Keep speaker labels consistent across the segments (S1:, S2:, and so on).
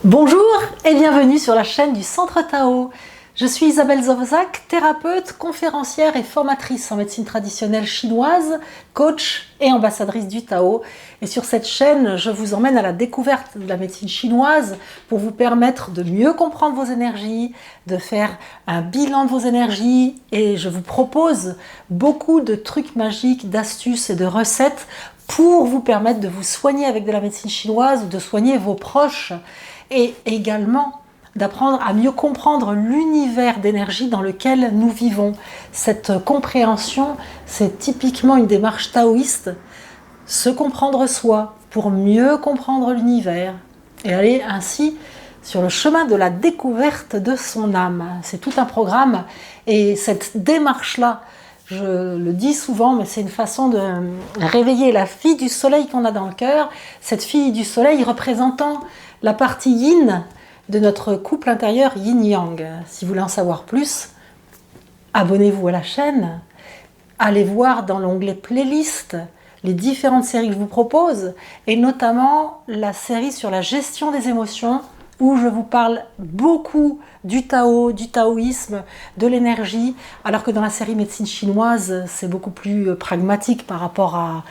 S1: Bonjour et bienvenue sur la chaîne du Centre Tao. Je suis Isabelle Zovzak, thérapeute, conférencière et formatrice en médecine traditionnelle chinoise, coach et ambassadrice du Tao. Et sur cette chaîne, je vous emmène à la découverte de la médecine chinoise pour vous permettre de mieux comprendre vos énergies, de faire un bilan de vos énergies. Et je vous propose beaucoup de trucs magiques, d'astuces et de recettes pour vous permettre de vous soigner avec de la médecine chinoise ou de soigner vos proches. Et également d'apprendre à mieux comprendre l'univers d'énergie dans lequel nous vivons. Cette compréhension, c'est typiquement une démarche taoïste, se comprendre soi pour mieux comprendre l'univers et aller ainsi sur le chemin de la découverte de son âme. C'est tout un programme et cette démarche-là, je le dis souvent, mais c'est une façon de réveiller la fille du soleil qu'on a dans le cœur, cette fille du soleil représentant la partie yin de notre couple intérieur yin-yang. Si vous voulez en savoir plus, abonnez-vous à la chaîne, allez voir dans l'onglet playlist les différentes séries que je vous propose, et notamment la série sur la gestion des émotions, où je vous parle beaucoup du Tao, du taoïsme, de l'énergie, alors que dans la série médecine chinoise, c'est beaucoup plus pragmatique par rapport à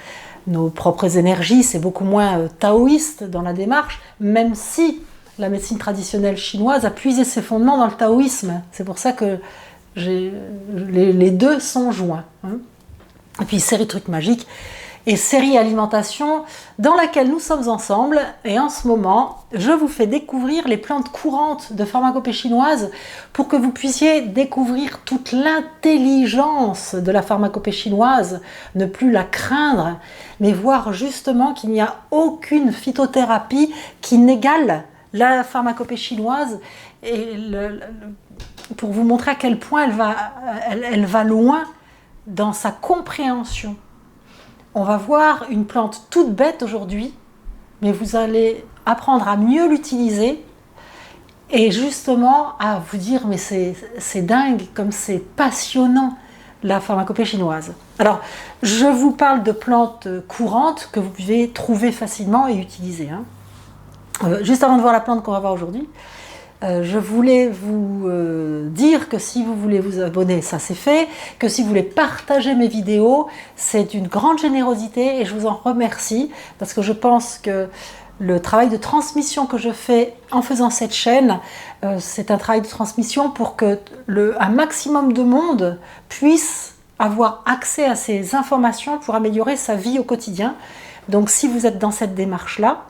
S1: nos propres énergies, c'est beaucoup moins taoïste dans la démarche, même si la médecine traditionnelle chinoise a puisé ses fondements dans le taoïsme. C'est pour ça que les deux sont joints. Et puis série trucs magiques et série alimentation dans laquelle nous sommes ensemble. Et en ce moment, je vous fais découvrir les plantes courantes de pharmacopée chinoise pour que vous puissiez découvrir toute l'intelligence de la pharmacopée chinoise, ne plus la craindre, mais voir justement qu'il n'y a aucune phytothérapie qui n'égale la pharmacopée chinoise, et pour vous montrer à quel point elle va loin dans sa compréhension. On va voir une plante toute bête aujourd'hui, mais vous allez apprendre à mieux l'utiliser et justement à vous dire mais c'est dingue comme c'est passionnant la pharmacopée chinoise. Alors je vous parle de plantes courantes que vous pouvez trouver facilement et utiliser. Juste avant de voir la plante qu'on va voir aujourd'hui, je voulais vous dire que si vous voulez vous abonner, ça c'est fait, que si vous voulez partager mes vidéos, c'est une grande générosité et je vous en remercie parce que je pense que le travail de transmission que je fais en faisant cette chaîne, c'est un travail de transmission pour que un maximum de monde puisse avoir accès à ces informations pour améliorer sa vie au quotidien. Donc si vous êtes dans cette démarche-là,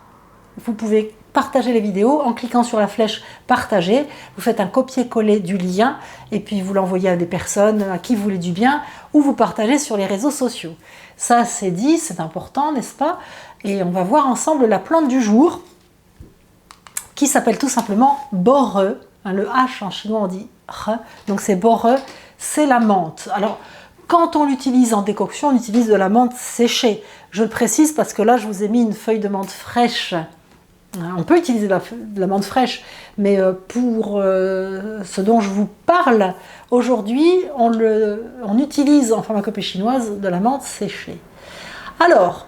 S1: vous pouvez partager les vidéos en cliquant sur la flèche partager, vous faites un copier-coller du lien et puis vous l'envoyez à des personnes à qui vous voulez du bien ou vous partagez sur les réseaux sociaux. Ça c'est dit, c'est important, n'est-ce pas? Et on va voir ensemble la plante du jour qui s'appelle tout simplement Bo-Re. Le H en chinois on dit R, donc c'est Bo-Re, c'est la menthe. Alors quand on l'utilise en décoction, on utilise de la menthe séchée. Je le précise parce que là je vous ai mis une feuille de menthe fraîche. On peut utiliser de la menthe fraîche, mais pour ce dont je vous parle aujourd'hui, on utilise en pharmacopée chinoise de la menthe séchée. Alors,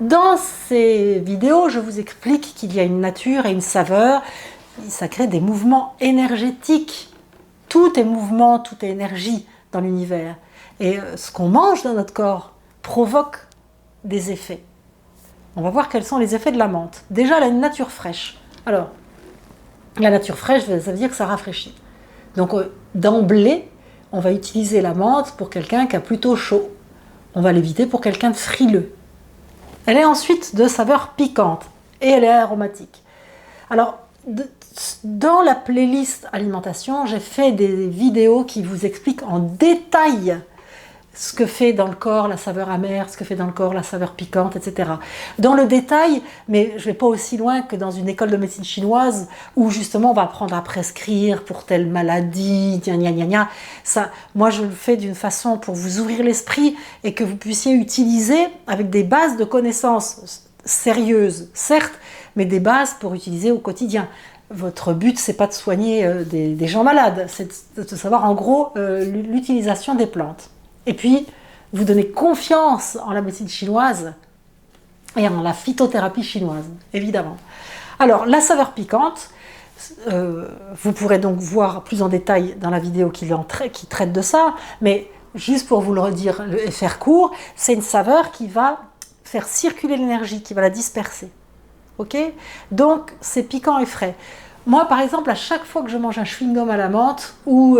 S1: dans ces vidéos, je vous explique qu'il y a une nature et une saveur, ça crée des mouvements énergétiques. Tout est mouvement, tout est énergie dans l'univers. Et ce qu'on mange dans notre corps provoque des effets. On va voir quels sont les effets de la menthe. Déjà, elle a une nature fraîche. Alors, la nature fraîche, ça veut dire que ça rafraîchit. Donc, d'emblée, on va utiliser la menthe pour quelqu'un qui a plutôt chaud. On va l'éviter pour quelqu'un de frileux. Elle est ensuite de saveur piquante et elle est aromatique. Alors, dans la playlist alimentation, j'ai fait des vidéos qui vous expliquent en détail ce que fait dans le corps la saveur amère, ce que fait dans le corps la saveur piquante, etc. Dans le détail, mais je ne vais pas aussi loin que dans une école de médecine chinoise où justement on va apprendre à prescrire pour telle maladie, ça, moi je le fais d'une façon pour vous ouvrir l'esprit et que vous puissiez utiliser avec des bases de connaissances sérieuses, certes, mais des bases pour utiliser au quotidien. Votre but, c'est pas de soigner des gens malades, c'est de savoir en gros l'utilisation des plantes. Et puis, vous donnez confiance en la médecine chinoise et en la phytothérapie chinoise, évidemment. Alors, la saveur piquante, vous pourrez donc voir plus en détail dans la vidéo qui traite de ça, mais juste pour vous le redire et faire court, c'est une saveur qui va faire circuler l'énergie, qui va la disperser. Ok? Donc, c'est piquant et frais. Moi, par exemple, à chaque fois que je mange un chewing-gum à la menthe ou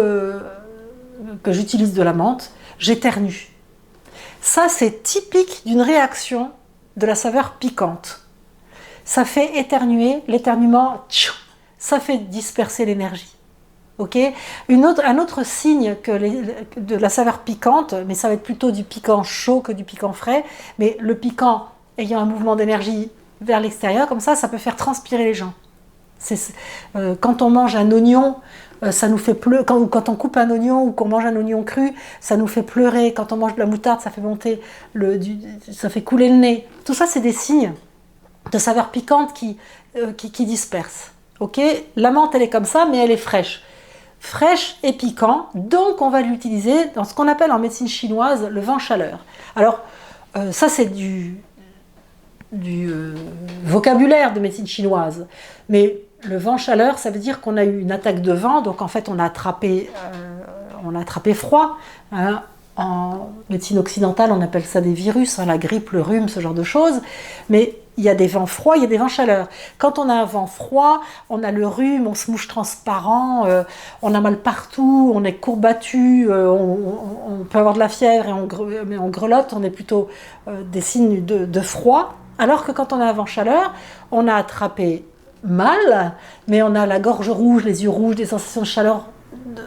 S1: que j'utilise de la menthe, j'éternue. Ça, c'est typique d'une réaction de la saveur piquante. Ça fait éternuer, l'éternuement, ça fait disperser l'énergie. Okay, un autre signe de la saveur piquante, mais ça va être plutôt du piquant chaud que du piquant frais, mais le piquant ayant un mouvement d'énergie vers l'extérieur, comme ça peut faire transpirer les gens. Quand on mange un oignon, ça nous fait pleurer. Quand on coupe un oignon ou qu'on mange un oignon cru, ça nous fait pleurer. Quand on mange de la moutarde, ça fait monter ça fait couler le nez. Tout ça, c'est des signes de saveur piquante qui dispersent. Okay, la menthe, elle est comme ça, mais elle est fraîche. Fraîche et piquant, donc on va l'utiliser dans ce qu'on appelle en médecine chinoise le vent chaleur. Alors, ça c'est du vocabulaire de médecine chinoise, mais le vent chaleur, ça veut dire qu'on a eu une attaque de vent, donc en fait on a attrapé froid. Hein. En médecine occidentale, on appelle ça des virus, hein, la grippe, le rhume, ce genre de choses, mais il y a des vents froids, il y a des vents chaleur. Quand on a un vent froid, on a le rhume, on se mouche transparent, on a mal partout, on est courbattu, on peut avoir de la fièvre et on grelotte, on est plutôt des signes de froid. Alors que quand on a un vent chaleur, on a attrapé mal, mais on a la gorge rouge, les yeux rouges, des sensations de chaleur,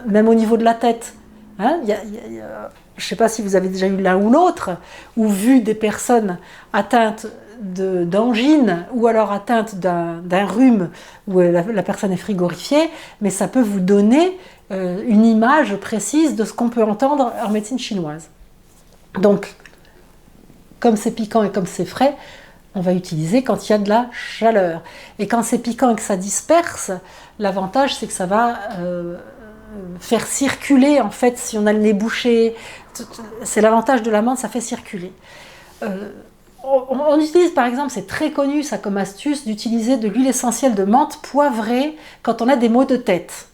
S1: même au niveau de la tête. Hein, je ne sais pas si vous avez déjà eu l'un ou l'autre, ou vu des personnes atteintes d'angine ou alors atteinte d'un rhume où la personne est frigorifiée, mais ça peut vous donner une image précise de ce qu'on peut entendre en médecine chinoise. Donc, comme c'est piquant et comme c'est frais, on va utiliser quand il y a de la chaleur. Et quand c'est piquant et que ça disperse, l'avantage c'est que ça va faire circuler, en fait, si on a le nez bouché, c'est l'avantage de la menthe, ça fait circuler. On utilise par exemple, c'est très connu ça comme astuce, d'utiliser de l'huile essentielle de menthe poivrée quand on a des maux de tête.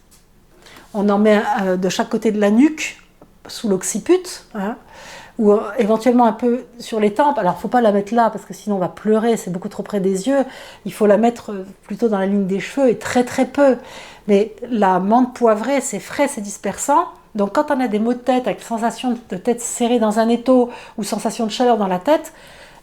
S1: On en met de chaque côté de la nuque, sous l'occiput, hein, ou éventuellement un peu sur les tempes. Alors il ne faut pas la mettre là parce que sinon on va pleurer, c'est beaucoup trop près des yeux. Il faut la mettre plutôt dans la ligne des cheveux et très très peu. Mais la menthe poivrée, c'est frais, c'est dispersant. Donc quand on a des maux de tête avec sensation de tête serrée dans un étau ou sensation de chaleur dans la tête,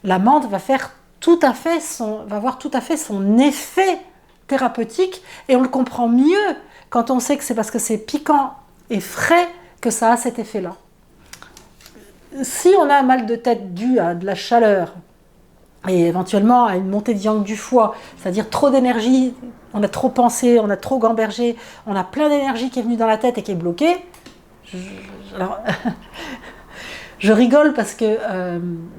S1: la menthe va avoir tout à fait son effet thérapeutique et on le comprend mieux quand on sait que c'est parce que c'est piquant et frais que ça a cet effet-là. Si on a un mal de tête dû à de la chaleur et éventuellement à une montée de yang du foie, c'est-à-dire trop d'énergie, on a trop pensé, on a trop gambergé, on a plein d'énergie qui est venue dans la tête et qui est bloquée, je rigole parce que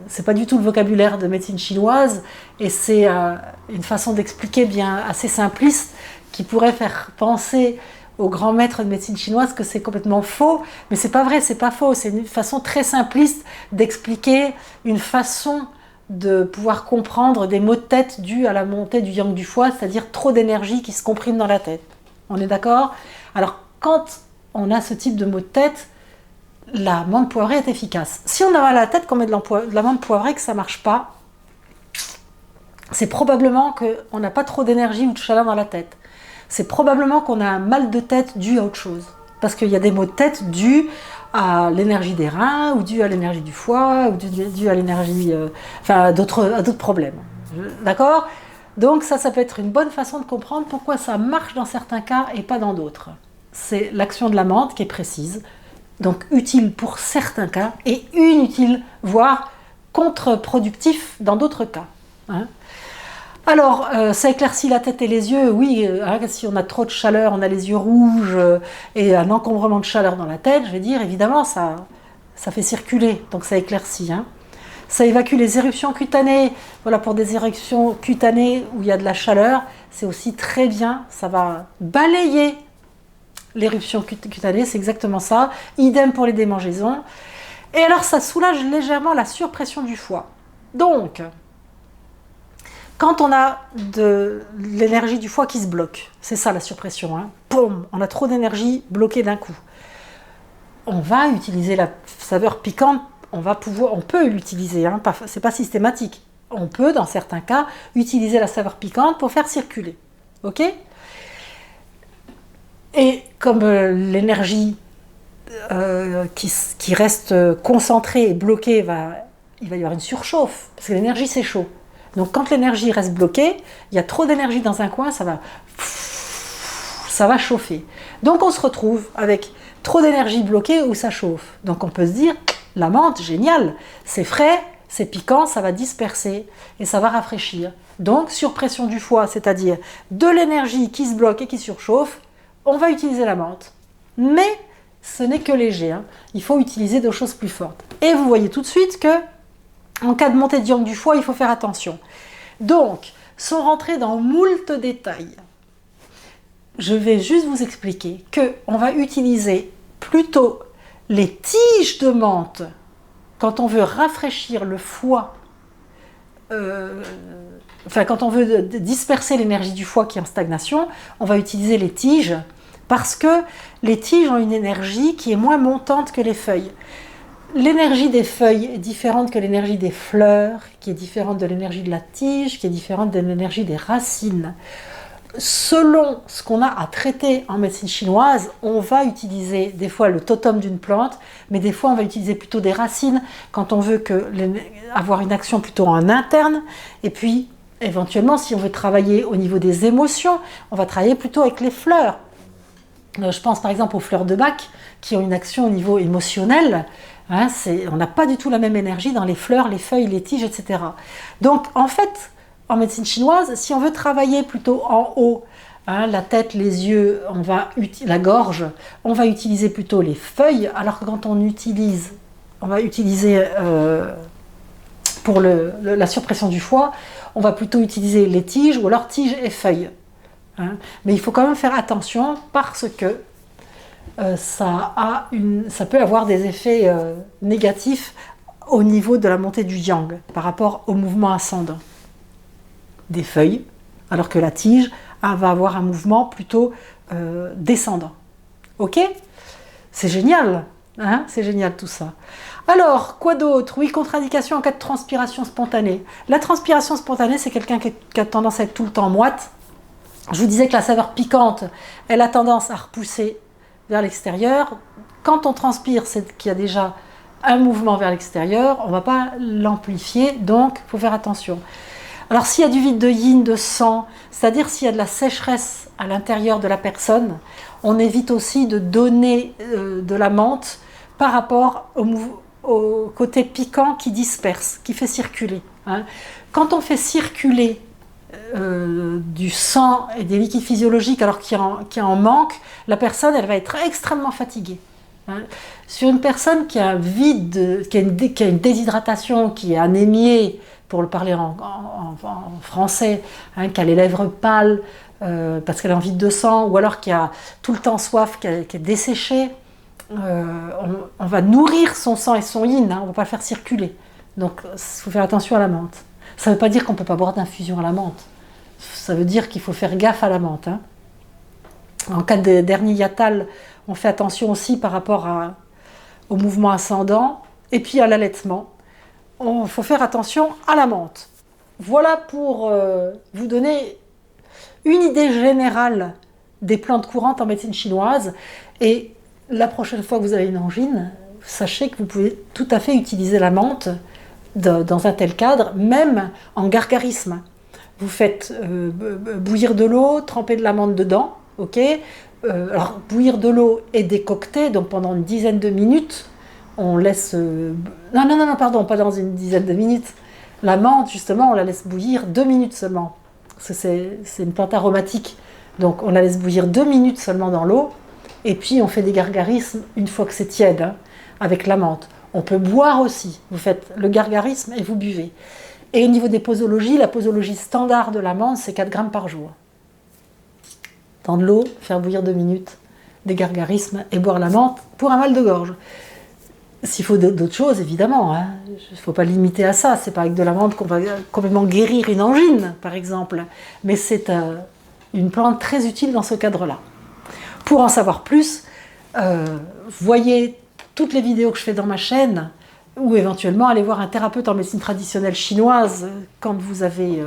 S1: c'est pas du tout le vocabulaire de médecine chinoise et c'est une façon d'expliquer bien assez simpliste qui pourrait faire penser aux grands maîtres de médecine chinoise que c'est complètement faux, mais c'est pas vrai, c'est pas faux, c'est une façon très simpliste d'expliquer une façon de pouvoir comprendre des maux de tête dus à la montée du yang du foie, c'est-à-dire trop d'énergie qui se comprime dans la tête. On est d'accord? Alors quand on a ce type de maux de tête, la menthe poivrée est efficace. Si on a mal à la tête, qu'on met de la menthe poivrée, que ça ne marche pas, c'est probablement qu'on n'a pas trop d'énergie ou de chaleur dans la tête. C'est probablement qu'on a un mal de tête dû à autre chose. Parce qu'il y a des maux de tête dus à l'énergie des reins, ou dus à l'énergie du foie, ou dus à l'énergie... à d'autres problèmes. D'accord? Donc ça peut être une bonne façon de comprendre pourquoi ça marche dans certains cas et pas dans d'autres. C'est l'action de la menthe qui est précise. Donc utile pour certains cas et inutile, voire contre-productif dans d'autres cas. Hein. Alors, ça éclaircit la tête et les yeux, oui, si on a trop de chaleur, on a les yeux rouges et un encombrement de chaleur dans la tête, je vais dire, évidemment, ça fait circuler, donc ça éclaircit. Hein. Ça évacue les éruptions cutanées, voilà, pour des éruptions cutanées où il y a de la chaleur, c'est aussi très bien, ça va balayer l'éruption cutanée, c'est exactement ça. Idem pour les démangeaisons. Et alors, ça soulage légèrement la surpression du foie. Donc, Quand on a de l'énergie du foie qui se bloque, c'est ça la surpression, hein. Boum, on a trop d'énergie bloquée d'un coup. On va utiliser la saveur piquante, on peut l'utiliser, hein, c'est pas systématique. On peut, dans certains cas, utiliser la saveur piquante pour faire circuler. Ok ? Et comme l'énergie qui reste concentrée et bloquée, il va y avoir une surchauffe, parce que l'énergie c'est chaud. Donc quand l'énergie reste bloquée, il y a trop d'énergie dans un coin, ça va chauffer. Donc on se retrouve avec trop d'énergie bloquée où ça chauffe. Donc on peut se dire, la menthe, génial, c'est frais, c'est piquant, ça va disperser et ça va rafraîchir. Donc sur pression du foie, c'est-à-dire de l'énergie qui se bloque et qui surchauffe, on va utiliser la menthe. Mais ce n'est que léger, hein. Il faut utiliser des choses plus fortes. Et vous voyez tout de suite que en cas de montée de yang du foie, il faut faire attention. Donc, sans rentrer dans moult détails, je vais juste vous expliquer qu'on va utiliser plutôt les tiges de menthe quand on veut rafraîchir le foie, quand on veut disperser l'énergie du foie qui est en stagnation, on va utiliser les tiges parce que les tiges ont une énergie qui est moins montante que les feuilles. L'énergie des feuilles est différente que l'énergie des fleurs, qui est différente de l'énergie de la tige, qui est différente de l'énergie des racines. Selon ce qu'on a à traiter en médecine chinoise, on va utiliser des fois le totem d'une plante, mais des fois on va utiliser plutôt des racines quand on veut avoir une action plutôt en interne. Et puis, éventuellement, si on veut travailler au niveau des émotions, on va travailler plutôt avec les fleurs. Je pense par exemple aux fleurs de Bach, qui ont une action au niveau émotionnel. Hein, on n'a pas du tout la même énergie dans les fleurs, les feuilles, les tiges, etc. Donc en fait, en médecine chinoise, si on veut travailler plutôt en haut, hein, la tête, les yeux, la gorge, on va utiliser plutôt les feuilles, alors que quand on va utiliser pour la surpression du foie, on va plutôt utiliser les tiges ou alors tiges et feuilles. Hein. Mais il faut quand même faire attention parce que ça peut avoir des effets négatifs au niveau de la montée du yang par rapport au mouvement ascendant des feuilles, alors que la tige va avoir un mouvement plutôt descendant. Ok ? C'est génial, hein ? C'est génial tout ça. Alors, quoi d'autre ? Oui, contre-indication en cas de transpiration spontanée. La transpiration spontanée, c'est quelqu'un qui a tendance à être tout le temps moite. Je vous disais que la saveur piquante, elle a tendance à repousser vers l'extérieur. Quand on transpire, c'est qu'il y a déjà un mouvement vers l'extérieur, on ne va pas l'amplifier, donc il faut faire attention. Alors s'il y a du vide de yin, de sang, c'est-à-dire s'il y a de la sécheresse à l'intérieur de la personne, on évite aussi de donner de la menthe par rapport au côté piquant qui disperse, qui fait circuler. Hein. Quand on fait circuler du sang et des liquides physiologiques alors qu'il y en manque, la personne elle va être extrêmement fatiguée. Hein. Sur une personne qui a un vide, qui a une déshydratation, qui est anémiée, pour le parler en français, hein, qui a les lèvres pâles parce qu'elle a envie de sang, ou alors qui a tout le temps soif, qui est desséchée, on va nourrir son sang et son yin, hein, on ne va pas le faire circuler. Donc il faut faire attention à la menthe. Ça ne veut pas dire qu'on ne peut pas boire d'infusion à la menthe. Ça veut dire qu'il faut faire gaffe à la menthe. Hein. En cas d'hernie hiatale, on fait attention aussi par rapport au mouvement ascendant et puis à l'allaitement. Il faut faire attention à la menthe. Voilà pour vous donner une idée générale des plantes courantes en médecine chinoise. Et la prochaine fois que vous avez une angine, sachez que vous pouvez tout à fait utiliser la menthe dans un tel cadre, même en gargarisme. Vous faites bouillir de l'eau, tremper de la menthe dedans, ok. Alors bouillir de l'eau et décocter, donc pendant une dizaine de minutes, on laisse... Non, pardon, pas dans une dizaine de minutes. La menthe, justement, on la laisse bouillir 2 minutes seulement. Parce que c'est une plante aromatique. Donc on la laisse bouillir 2 minutes seulement dans l'eau, et puis on fait des gargarismes une fois que c'est tiède, hein, avec la menthe. On peut boire aussi. Vous faites le gargarisme et vous buvez. Et au niveau des posologies, la posologie standard de la menthe, c'est 4 grammes par jour. Dans de l'eau, faire bouillir 2 minutes, des gargarismes et boire la menthe pour un mal de gorge. S'il faut d'autres choses, évidemment, hein. Il ne faut pas limiter à ça. C'est pas avec de l'amande qu'on va complètement guérir une angine, par exemple. Mais c'est une plante très utile dans ce cadre-là. Pour en savoir plus, voyez toutes les vidéos que je fais dans ma chaîne, ou éventuellement aller voir un thérapeute en médecine traditionnelle chinoise quand vous avez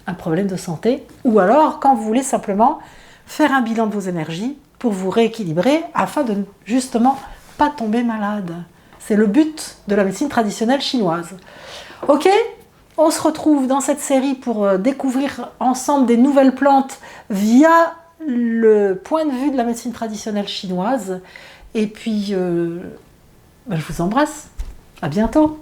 S1: un problème de santé, ou alors quand vous voulez simplement faire un bilan de vos énergies pour vous rééquilibrer afin de justement pas tomber malade. C'est le but de la médecine traditionnelle chinoise. Ok, on se retrouve dans cette série pour découvrir ensemble des nouvelles plantes via le point de vue de la médecine traditionnelle chinoise. Et puis, je vous embrasse. À bientôt.